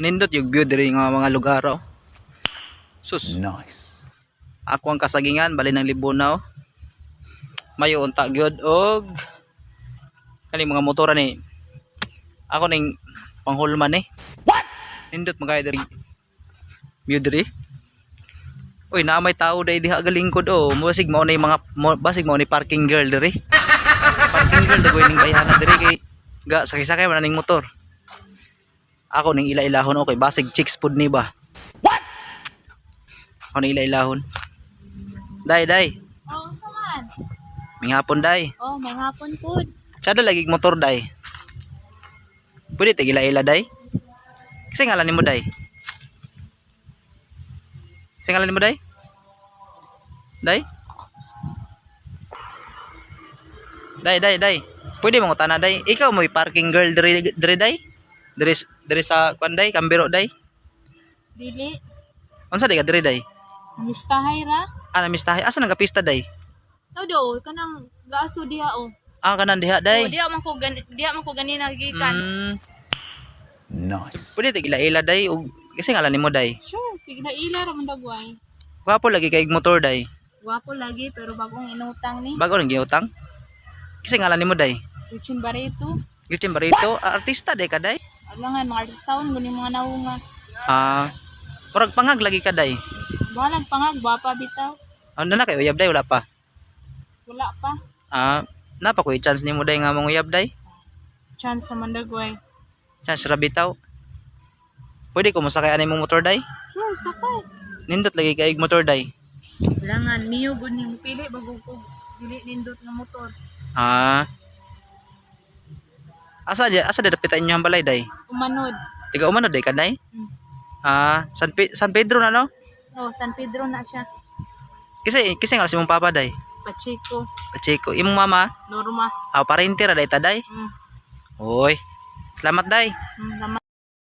Nindot yung view diri nga mga lugar oh. Sus. Nice. Ako ang kasagingan bali ng Libunaw. Mayo unta gyud og kani mga motora ni. Ako ning panghulman eh. What? Nindot magay diri. View diri. Uy, na may tao dai diha galingkod oh. Basig mao na mga basig mao ni parking girl diri. Parking girl dagoy ning bayana diri kay ga sakay-sakay man ning motor. Ako ning ila-ilahon okay, basig chicks food ni ba. What? Ako ning ila-ilahon. Day. Oh, saan? May hapon day. Oh, may hapon po. Sada lagi motor day. Pwede tigila-ila day. Kasi ngalan nimo day. Kasi ngalan nimo day? Day? Day. Pwede mo tana day. Ikaw mo parking girl diri day? Diri sa kwan day, Kambiro day. Dili. Unsa day ka diri day? Namistahay ra. Ah, namistahay. Asa nagapista day? Tao do, kanang gaaso diha oh. Ah, kanan diha Oh, day. diha man ko gani nagikan. Nice. Pwede tigila-ila day ug kasi ngalan nimo day. Sure, tigla-ila ra man dagway. Gwapo lagi kay motor day. Gwapo lagi pero bagong inutang ni. Bago nang giutang. Kasi ngalan nimo day. Richin Barreto. Gretchen Barreto, artista day ka day. Alangan mga artistaon gani mga naunga. Ah, murag pangag lagi ka day. Balag pangag gwapa bitaw. Ano na kay uyab day wala pa. Wala pa. Ah, napa ko chance nimo day nga mong uyab day? Chance ra man dagway. Chance ra bitaw. Pwede ko masakay ani mong motor day? Sure, sakay. Nindot lagi kay motor day. Alangan miyo gud ning pili bago ko dili nindot nga motor. Ah. Asa dia dapitan inyo ang balay day? Umanod. Tiga umano day ka day? Mm. Ah, San Pedro na no? Oh, San Pedro na siya. Kasi nga si mong papa day. Pacheco, Pacheco, imong mama, Norma. ah parente ra day ta day. Mm. Oy. Salamat day. Naman